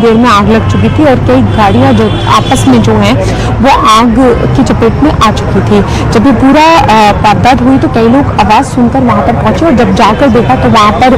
देर में आग लग चुकी थी और कई गाड़ियां जो आपस में जो हैं वो आग की चपेट में आ चुकी थी। जब ये पूरा वारदात हुई तो कई लोग आवाज सुनकर वहां पर पहुंचे और जब जाकर देखा तो वहां पर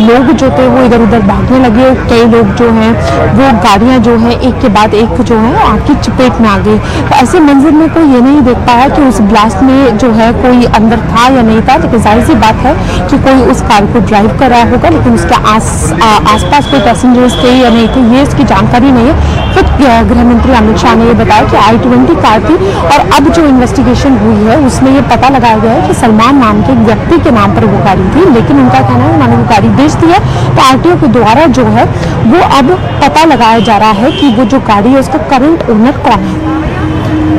लोग जो थे वो इधर उधर भागने लगे। कई लोग जो हैं वो गाड़ियां जो है एक के बाद एक जो है आग की चपेट में आ गई। तो ऐसे मंजर में कोई ये नहीं देख पाया कि उस ब्लास्ट में जो है कोई अंदर था या नहीं था, लेकिन जाहिर सी बात है कि कोई उस कार को ड्राइव कर रहा होगा, लेकिन उसके आसपास कोई पैसेंजर्स थे या नहीं थे ये इसकी जानकारी नहीं है। खुद गृह मंत्री अमित शाह ने ये बताया कि i20 कार थी और अब जो इन्वेस्टिगेशन हुई है उसमें ये पता लगाया गया है कि सलमान नाम के व्यक्ति के नाम पर वो गाड़ी थी, लेकिन उनका कहना है उन्होंने वो गाड़ी बेच दी है। तो आरटीओ के द्वारा जो है वो अब पता लगाया जा रहा है कि वो जो गाड़ी है उसका करंट ओनर कौन है।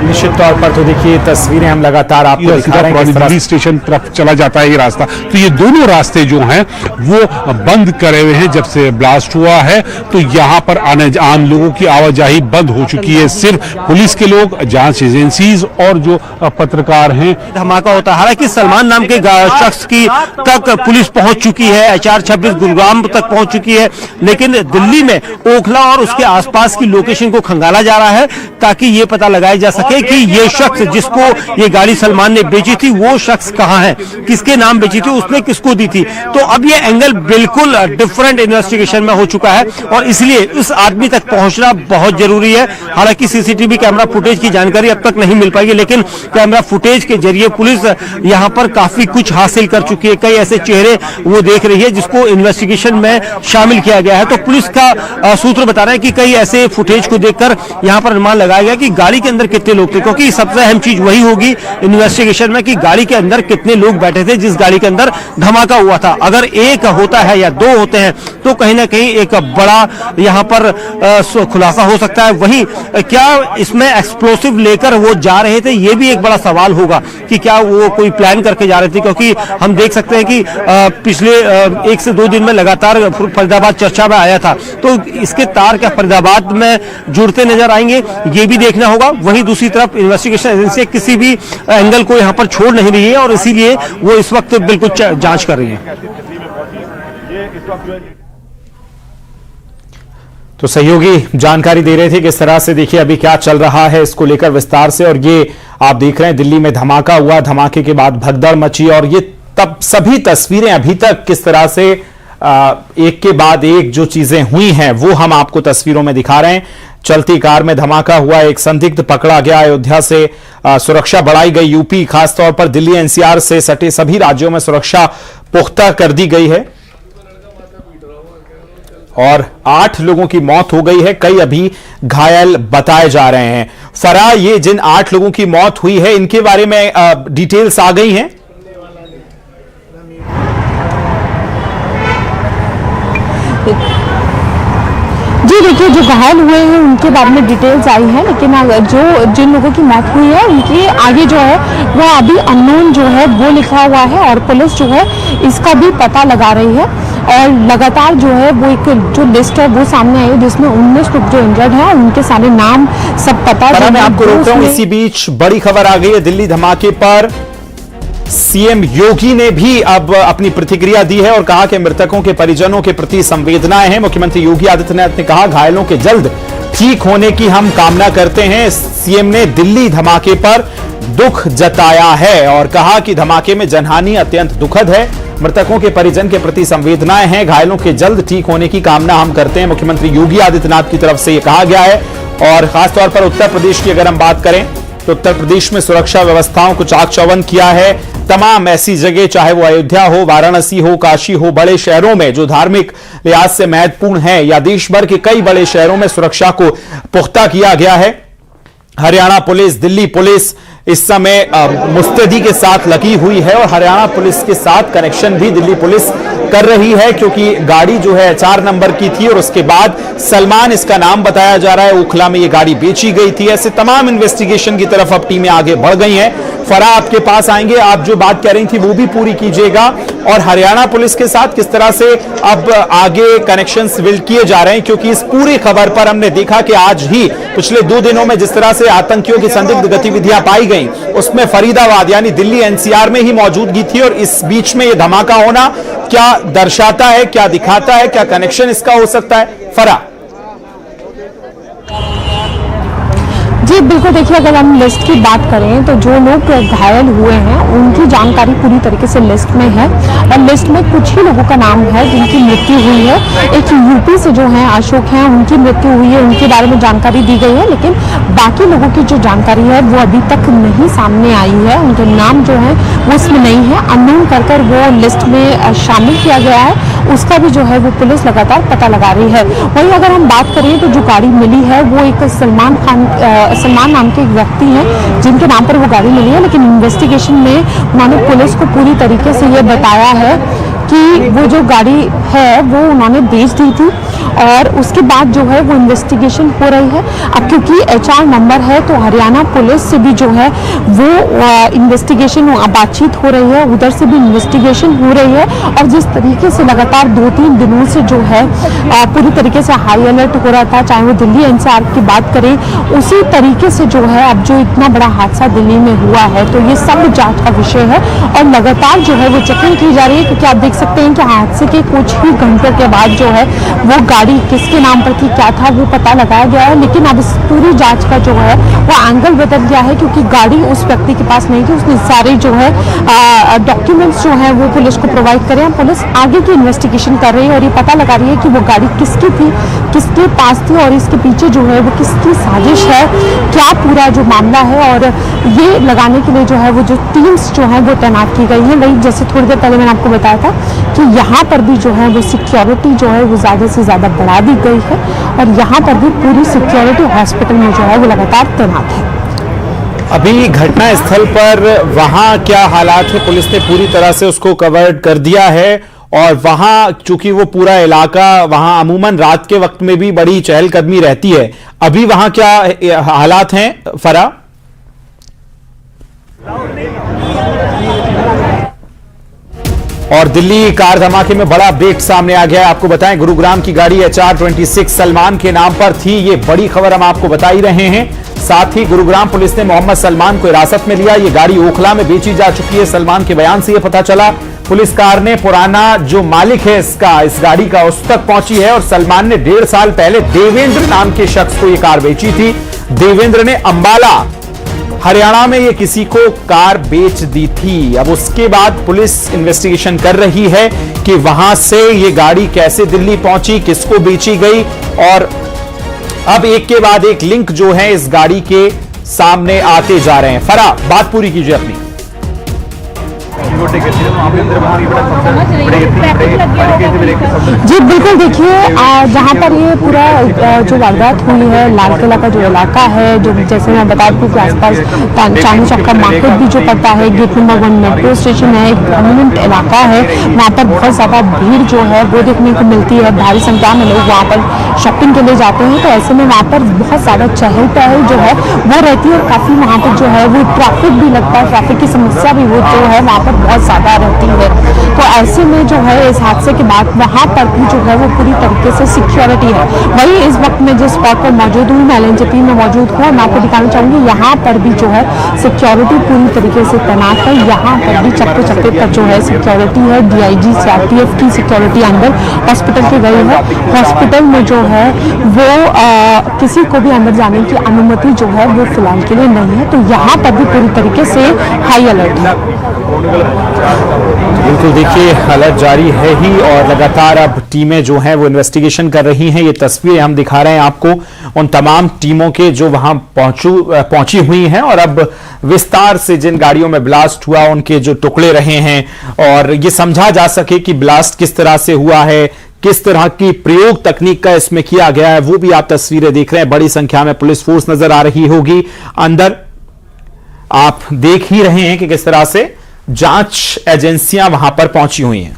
निश्चित तौर पर तो देखिए तस्वीरें हम लगातार आपको दिखा रहे हैं। दिल्ली स्टेशन तरफ चला जाता है ये रास्ता, तो ये दोनों रास्ते जो हैं वो बंद करे हुए हैं। जब से ब्लास्ट हुआ है तो यहाँ पर आने आम लोगों की आवाजाही बंद हो चुकी है। सिर्फ पुलिस के लोग, जांच एजेंसीज और जो पत्रकार हैं। धमाका होता है, हालांकि सलमान नाम के शख्स की तक पुलिस पहुंच चुकी है, HR-26 गुरुग्राम तक पहुंच चुकी है, लेकिन दिल्ली में ओखला और उसके आसपास की लोकेशन को खंगाला जा रहा है ताकि ये पता लगाया जा सके कि ये शख्स जिसको ये गाड़ी सलमान ने बेची थी वो शख्स कहां है, किसके नाम बेची थी, उसने किसको दी थी। तो अब ये एंगल बिल्कुल डिफरेंट इन्वेस्टिगेशन में हो चुका है और इसलिए इस आदमी तक पहुंचना बहुत जरूरी है। हालांकि सीसीटीवी कैमरा फुटेज की जानकारी अब तक नहीं मिल पाएगी, लेकिन कैमरा फुटेज के जरिए पुलिस यहां पर काफी कुछ हासिल कर चुकी है। कई ऐसे चेहरे वो देख रही है जिसको इन्वेस्टिगेशन में शामिल किया गया है। तो पुलिस का सूत्र बता रहे हैं कि कई ऐसे फुटेज को देखकर यहां पर अनुमान लगाया गया कि गाड़ी के अंदर कितने लोग थे, क्योंकि सबसे अहम चीज वही होगी इन्वेस्टिगेशन में कि गाड़ी के अंदर कितने लोग बैठे थे जिस गाड़ी के अंदर धमाका हुआ था। अगर एक होता है या दो होते हैं तो कहीं ना कहीं एक बड़ा यहां पर खुलासा हो सकता है। वहीं क्या इसमें एक्सप्लोसिव लेकर वो जा रहे थे, ये भी एक बड़ा सवाल होगा कि क्या वो कोई प्लान करके जा रहे थे, क्योंकि हम देख सकते हैं कि पिछले 1 से 2 दिन में लगातार फरीदाबाद चर्चा में आया था, तो इसके तार क्या फरीदाबाद में जुड़ते नजर आएंगे, ये भी देखना होगा। वहीं दूसरी तरफ इन्वेस्टिगेशन एजेंसी किसी भी एंगल को यहां पर छोड़ नहीं रही है और इसीलिए वो इस वक्त बिल्कुल जांच कर रही है। तो सहयोगी जानकारी दे रहे थे किस तरह से देखिए अभी क्या चल रहा है इसको लेकर विस्तार से। और ये आप देख रहे हैं दिल्ली में धमाका हुआ, धमाके के बाद भगदड़ मची और ये तब सभी तस्वीरें अभी तक किस तरह से एक के बाद एक जो चीजें हुई हैं वो हम आपको तस्वीरों में दिखा रहे हैं। चलती कार में धमाका हुआ, एक संदिग्ध पकड़ा गया, अयोध्या से सुरक्षा बढ़ाई गई। यूपी खासतौर पर दिल्ली NCR से सटे सभी राज्यों में सुरक्षा पुख्ता कर दी गई है और 8 लोगों की मौत हो गई है, कई अभी घायल बताए जा रहे हैं। फरा, ये जिन 8 लोगों की मौत हुई है इनके बारे में डिटेल्स आ गई हैं? जी देखिए, जो घायल हुए हैं उनके बारे में डिटेल्स आई हैं, लेकिन जो जिन लोगों की मौत हुई है उनके आगे जो है वो अभी अननोन जो है वो लिखा हुआ है और पुलिस जो है इसका भी पता लगा रही है और लगातार जो है वो एक जो लिस्ट है वो सामने आई है जिसमें 19 लोग जो इंजर्ड हैं उनके सारे नाम सब पता है। मैं आपको रोक रहा हूं, इसी बीच बड़ी खबर आ गई है दिल्ली धमाके पर। सीएम योगी ने भी अब अपनी प्रतिक्रिया दी है और कहा कि मृतकों के परिजनों के प्रति संवेदनाएं हैं। मुख्यमंत्री योगी आदित्यनाथ ने कहा घायलों के जल्द ठीक होने की हम कामना करते हैं। सीएम ने दिल्ली धमाके पर दुख जताया है और कहा कि धमाके में जनहानि अत्यंत दुखद है, मृतकों के परिजन के प्रति संवेदनाएं हैं, घायलों के जल्द ठीक होने की कामना हम करते हैं। मुख्यमंत्री योगी आदित्यनाथ की तरफ से यह कहा गया है। और खासतौर पर उत्तर प्रदेश की अगर हम बात करें तो उत्तर प्रदेश में सुरक्षा व्यवस्थाओं को चाक चौबंद किया है। तमाम ऐसी जगह, चाहे वो अयोध्या हो, वाराणसी हो, काशी हो, बड़े शहरों में जो धार्मिक लिहाज से महत्वपूर्ण है या देश भर के कई बड़े शहरों में सुरक्षा को पुख्ता किया गया है। हरियाणा पुलिस, दिल्ली पुलिस इस समय मुस्तैदी के साथ लगी हुई है और हरियाणा पुलिस के साथ कनेक्शन भी दिल्ली पुलिस कर रही है, क्योंकि गाड़ी जो है 4 नंबर की थी और उसके बाद सलमान इसका नाम बताया जा रहा है, ओखला में ये गाड़ी बेची गई थी। ऐसे तमाम इन्वेस्टिगेशन की तरफ अब टीमें आगे बढ़ गई हैं। फरा, आपके पास आएंगे, आप जो बात कह रही थी वो भी पूरी कीजिएगा और हरियाणा पुलिस के साथ किस तरह से अब आगे कनेक्शंस बिल्ड किए जा रहे हैं, क्योंकि इस पूरी खबर पर हमने देखा कि आज ही पिछले 2 दिनों में जिस तरह से आतंकियों की संदिग्ध गतिविधियां पाई गई उसमें फरीदाबाद यानी दिल्ली NCR में ही मौजूदगी थी और इस बीच में यह धमाका होना क्या दर्शाता है, क्या दिखाता है, क्या कनेक्शन इसका हो सकता है? फरा, जी बिल्कुल, देखिए अगर हम लिस्ट की बात करें तो जो लोग घायल हुए हैं उनकी जानकारी पूरी तरीके से लिस्ट में है और लिस्ट में कुछ ही लोगों का नाम है जिनकी मृत्यु हुई है। एक यूपी से जो है अशोक हैं, उनकी मृत्यु हुई है, उनके बारे में जानकारी दी गई है, लेकिन बाकी लोगों की जो जानकारी है वो अभी तक नहीं सामने आई है। उनके नाम जो है वो इसमें नहीं है, अननोन कर वो लिस्ट में शामिल किया गया है, उसका भी जो है वो पुलिस लगातार पता लगा रही है। वहीं अगर हम बात करें तो जो गाड़ी मिली है वो एक सलमान नाम के एक व्यक्ति हैं जिनके नाम पर वो गाड़ी मिली है, लेकिन इन्वेस्टिगेशन में उन्होंने पुलिस को पूरी तरीके से ये बताया है कि वो जो गाड़ी है वो उन्होंने बेच दी थी और उसके बाद जो है वो इन्वेस्टिगेशन हो रही है। अब क्योंकि HR नंबर है तो हरियाणा पुलिस से भी जो है वो इन्वेस्टिगेशन बातचीत हो रही है, उधर से भी इन्वेस्टिगेशन हो रही है और जिस तरीके से लगातार 2-3 दिनों से जो है पूरी तरीके से हाई अलर्ट हो रहा था, चाहे वो दिल्ली NCR की बात करें, उसी तरीके से जो है अब जो इतना बड़ा हादसा दिल्ली में हुआ है तो ये सब जांच का विषय है और लगातार जो है वो चेकिंग की जा रही है, क्योंकि आप देख सकते हैं कि हादसे के कुछ ही घंटों के बाद जो है वो गाड़ी किसके नाम पर थी, क्या था, वो पता लगाया गया है। लेकिन अब इस पूरी जांच का जो है वो एंगल बदल गया है, क्योंकि गाड़ी उस व्यक्ति के पास नहीं थी, उसने सारे जो है डॉक्यूमेंट्स जो है वो पुलिस को प्रोवाइड करे हैं। पुलिस आगे की इन्वेस्टिगेशन कर रही है और ये पता लगा रही है कि वो गाड़ी किसकी थी, किसके पास थी और इसके पीछे जो है वो किसकी साजिश है, क्या पूरा जो मामला है। और ये लगाने के लिए जो है वो जो टीम्स जो है वो तैनात की गई है। वही जैसे थोड़ी देर पहले मैंने आपको बताया था कि यहाँ पर भी जो है वो सिक्योरिटी जो है वो ज़्यादा से ज़्यादा बढ़ा दी गई है और यहाँ पर भी पूरी सिक्योरिटी हॉस्पिटल में जो है वो लगातार तैनात है। अभी घटना स्थल पर वहां क्या हालात है? पुलिस ने पूरी तरह से उसको कवर कर दिया है और वहां चूंकि वो पूरा इलाका वहां अमूमन रात के वक्त में भी बड़ी चहलकदमी रहती है, अभी वहां क्या हालात हैं फरा? और दिल्ली कार धमाके में बड़ा अपडेट सामने आ गया है। आपको बताएं, गुरुग्राम की गाड़ी HR-26 सलमान के नाम पर थी। ये बड़ी खबर हम आपको बता ही रहे हैं। साथ ही गुरुग्राम पुलिस ने मोहम्मद सलमान को हिरासत में लिया। ये गाड़ी ओखला में बेची जा चुकी है। सलमान के बयान से यह पता चला। पुलिस कार ने पुराना जो मालिक है इस गाड़ी का उस तक पहुंची है और सलमान ने 1.5 साल पहले देवेंद्र नाम के शख्स को यह कार बेची थी। देवेंद्र ने अंबाला हरियाणा में ये किसी को कार बेच दी थी। अब उसके बाद पुलिस इन्वेस्टिगेशन कर रही है कि वहां से ये गाड़ी कैसे दिल्ली पहुंची, किसको बेची गई और अब एक के बाद एक लिंक जो है इस गाड़ी के सामने आते जा रहे हैं। फरा, बात पूरी कीजिए अपनी। जी बिल्कुल, देखिए जहाँ पर ये पूरा जो वारदात हुई है, लाल किला का जो इलाका है, जो जैसे मैं बता दूं कि आसपास चांदनी चौक का मार्केट भी जो पड़ता है, गेट नंबर 1 मेट्रो स्टेशन है, एक प्रोमिनेंट इलाका है, वहाँ पर बहुत ज्यादा भीड़ जो है वो देखने को मिलती है। भारी संख्या में लोग वहाँ पर शॉपिंग के लिए जाते हैं, तो ऐसे में वहाँ पर बहुत ज्यादा चहल पहल जो है वो रहती है और काफी वहाँ पर जो है वो ट्रैफिक भी लगता है, ट्रैफिक की समस्या भी वो जो है वहाँ पर बहुत ज्यादा रहती है। तो ऐसे में जो है इस हादसे के बाद वहां पर भी जो है वो पूरी तरीके से सिक्योरिटी है। वही इस वक्त में जिस स्पॉट पर मौजूद हूँ, मैं LNJP में मौजूद हूँ, मैं आपको दिखाना चाहूंगी यहाँ पर भी जो है सिक्योरिटी पूरी तरीके से तैनात है। यहाँ पर भी चप्पे चप्पे पर जो है सिक्योरिटी है। DIG CRPF की सिक्योरिटी अंदर हॉस्पिटल के गई है। हॉस्पिटल में जो है वो किसी को भी अंदर जाने की अनुमति जो है वो फिलहाल के लिए नहीं है। तो यहाँ पर भी पूरी तरीके से हाई अलर्ट है। बिल्कुल, देखिए अलर्ट जारी है ही और लगातार अब टीमें जो हैं वो इन्वेस्टिगेशन कर रही हैं। ये तस्वीरें हम दिखा रहे हैं आपको उन तमाम टीमों के जो वहां पहुंची हुई हैं और अब विस्तार से जिन गाड़ियों में ब्लास्ट हुआ उनके जो टुकड़े रहे हैं और ये समझा जा सके कि ब्लास्ट किस तरह से हुआ है, किस तरह की प्रयोग तकनीक का इसमें किया गया है, वो भी आप तस्वीरें देख रहे हैं। बड़ी संख्या में पुलिस फोर्स नजर आ रही होगी। अंदर आप देख ही रहे हैं कि किस तरह से जांच एजेंसियां वहां पर पहुंची हुई हैं।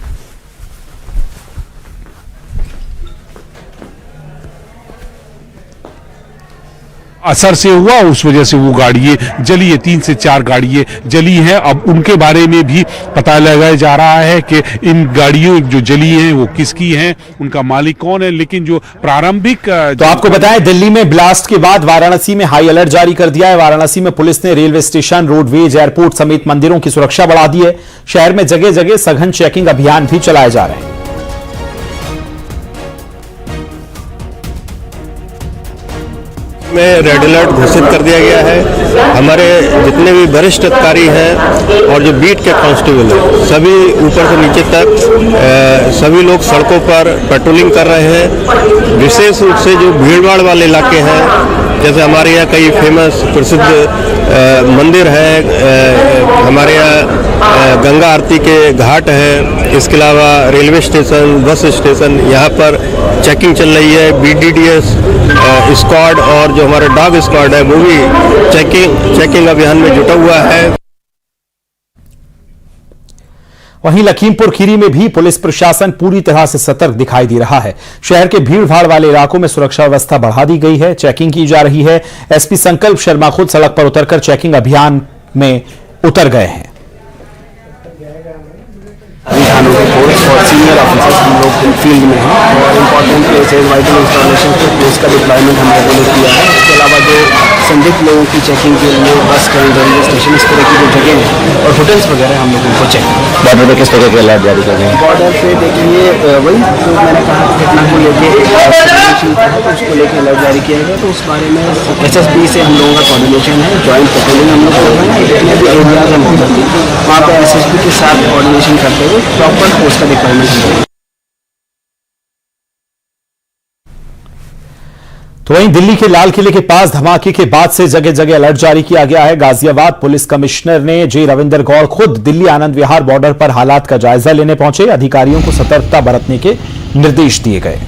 असर से हुआ, उस वजह से वो गाड़ियां जली है। 3 से 4 गाड़ियां जली हैं। अब उनके बारे में भी पता लगाया जा रहा है कि इन गाड़ियों जो जली हैं वो किसकी हैं, उनका मालिक कौन है। लेकिन जो प्रारंभिक तो आपको बताएं, दिल्ली में ब्लास्ट के बाद वाराणसी में हाई अलर्ट जारी कर दिया है। वाराणसी में पुलिस ने रेलवे स्टेशन, रोडवेज, एयरपोर्ट समेत मंदिरों की सुरक्षा बढ़ा दी है। शहर में जगह जगह सघन चेकिंग अभियान भी चलाए जा रहे हैं। में रेड अलर्ट घोषित कर दिया गया है। हमारे जितने भी वरिष्ठ अधिकारी हैं और जो बीट के कांस्टेबल हैं, सभी ऊपर से नीचे तक सभी लोग सड़कों पर पेट्रोलिंग कर रहे हैं। विशेष रूप से जो भीड़भाड़ वाले इलाके हैं, जैसे हमारे यहाँ कई फेमस प्रसिद्ध मंदिर है, हमारे यहाँ गंगा आरती के घाट है, इसके अलावा रेलवे स्टेशन, बस स्टेशन, यहाँ पर चेकिंग चल रही है। BDDS स्क्वाड और जो हमारा डॉग स्क्वाड है वो भी चेकिंग अभियान में जुटा हुआ है। वहीं लखीमपुर खीरी में भी पुलिस प्रशासन पूरी तरह से सतर्क दिखाई दे रहा है। शहर के भीड़भाड़ वाले इलाकों में सुरक्षा व्यवस्था बढ़ा दी गई है, चेकिंग की जा रही है। SP संकल्प शर्मा खुद सड़क पर उतरकर चेकिंग अभियान में उतर गए हैं। थानों के फोर्स और सीनियर ऑफिसर्स हम लोग फील्ड में हैं और इम्पोर्टेंट प्लेसेज, वाइटल इंस्टॉलेशन पे फोर्स का डिप्लॉयमेंट हम लोगों ने किया है। इसके अलावा जो संदिग्ध लोगों की चेकिंग के लिए बस स्टैंड, रेलवे स्टेशन, इस तरह की जो जगह हैं और होटल्स वगैरह हम लोग उनको चेक करें। बॉर्डर पे किस तरह के अलर्ट जारी कर रहे हैं? बॉर्डर पे देखिए वही जो मैंने कहा घटना को लेके उसको लेके अलर्ट जारी किया गया, तो उस बारे में SSB से हम लोगों का कोऑर्डिनेशन है। ज्वाइंट पेट्रोलिंग हम लोग कर रहे हैं। जितने भी एरियाज हम करते हैं वहाँ पे SSB के साथ कोऑर्डिनेशन करते हुए प्रॉपर फोर्स का डिप्लॉयमेंट है। तो वहीं दिल्ली के लाल किले के पास धमाके के बाद से जगह जगह अलर्ट जारी किया गया है। गाजियाबाद पुलिस कमिश्नर ने J. रविंदर गौड़ खुद दिल्ली आनंद विहार बॉर्डर पर हालात का जायजा लेने पहुंचे। अधिकारियों को सतर्कता बरतने के निर्देश दिए गए।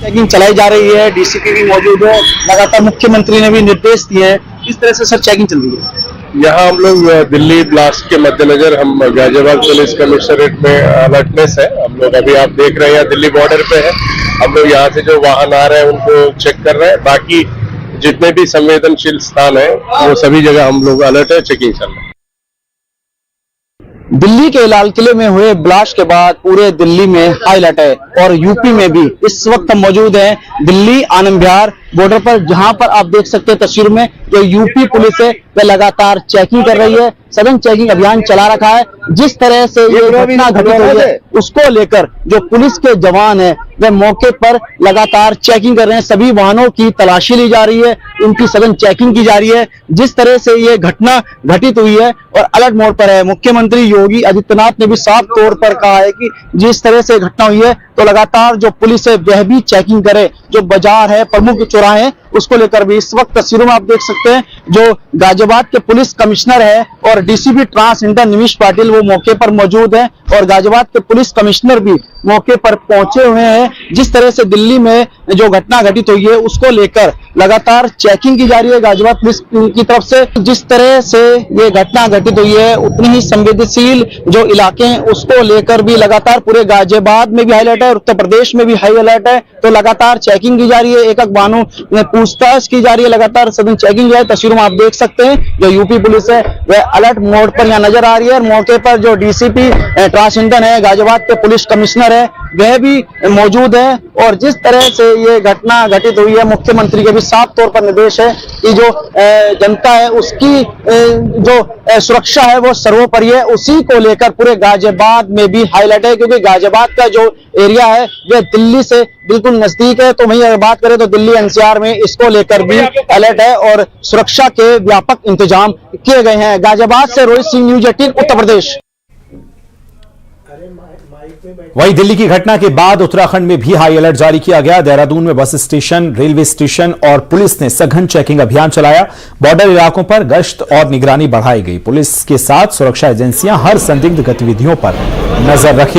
चेकिंग चलाई जा रही है, DCP भी मौजूद है, लगातार मुख्यमंत्री ने भी निर्देश दिए हैं। किस तरह से सर चेकिंग चल रही है? यहाँ हम लोग दिल्ली ब्लास्ट के मद्देनजर हम गाजियाबाद पुलिस कमिश्नरेट में अलर्टनेस है। हम लोग अभी आप देख रहे हैं दिल्ली बॉर्डर पे है, हम लोग यहाँ से जो वाहन आ रहे हैं उनको चेक कर रहे हैं। बाकी जितने भी संवेदनशील स्थान है वो सभी जगह हम लोग अलर्ट है, चेकिंग चल रहा है। दिल्ली के लाल किले में हुए ब्लास्ट के बाद पूरे दिल्ली में हाई अलर्ट है और यूपी में भी इस वक्त हम मौजूद हैं दिल्ली आनंद विहार बॉर्डर पर, जहां पर आप देख सकते हैं तस्वीर में जो यूपी पुलिस है वह लगातार चेकिंग कर रही है। सघन चेकिंग अभियान चला रखा है। जिस तरह से ये घटना घटित हुई है उसको लेकर जो पुलिस के जवान है वे मौके पर लगातार चेकिंग कर रहे हैं। सभी वाहनों की तलाशी ली जा रही है, उनकी सघन चेकिंग की जा रही है। जिस तरह से ये घटना घटित हुई है और अलर्ट मोड पर है, मुख्यमंत्री योगी आदित्यनाथ ने भी साफ तौर पर कहा है कि जिस तरह से घटना हुई है तो लगातार जो पुलिस है वह भी चेकिंग करे। जो बाजार है, प्रमुख चौराहे हैं, उसको लेकर भी इस वक्त तस्वीरों में आप देख सकते हैं जो गाजियाबाद के पुलिस कमिश्नर है और DCP ट्रांस इंडिया निमिष पाटिल वो मौके पर मौजूद हैं और गाजियाबाद के पुलिस कमिश्नर भी मौके पर पहुंचे हुए हैं। जिस तरह से दिल्ली में जो घटना घटित हुई है उसको लेकर लगातार चेकिंग की जा रही है गाजियाबाद पुलिस की तरफ से। जिस तरह से ये घटना घटित हुई है उतनी ही संवेदनशील जो इलाके हैं उसको लेकर भी लगातार पूरे गाजियाबाद में भी हाई अलर्ट है, उत्तर प्रदेश में भी हाई अलर्ट है। तो लगातार चेकिंग की जा रही है, एक एक वाहनों में पूछताछ की जा रही है, लगातार सघन चेकिंग है। तस्वीरों में आप देख सकते हैं जो यूपी पुलिस है वह अलर्ट मोड पर यहाँ नजर आ रही है। मौके पर जो DCP ट्रांस इंडियन है, गाजियाबाद के पुलिस कमिश्नर है, वह भी मौजूद है। और जिस तरह से ये घटना घटित हुई है मुख्यमंत्री के भी साफ तौर पर निर्देश है कि जो जनता है उसकी जो सुरक्षा है वो सर्वोपरि है। उसी को लेकर पूरे गाजियाबाद में भी हाई अलर्ट है, क्योंकि गाजियाबाद का जो एरिया है वह दिल्ली से बिल्कुल नजदीक है। तो वहीं अगर बात करें तो दिल्ली NCR में इसको लेकर भी अलर्ट है और सुरक्षा के व्यापक इंतजाम किए गए हैं। गाजियाबाद से रोहित सिंह, न्यूज़ 18 उत्तर प्रदेश। वहीं दिल्ली की घटना के बाद उत्तराखंड में भी हाई अलर्ट जारी किया गया। देहरादून में बस स्टेशन, रेलवे स्टेशन और पुलिस ने सघन चेकिंग अभियान चलाया। बॉर्डर इलाकों पर गश्त और निगरानी बढ़ाई गई। पुलिस के साथ सुरक्षा एजेंसियां हर संदिग्ध गतिविधियों पर नजर रखी।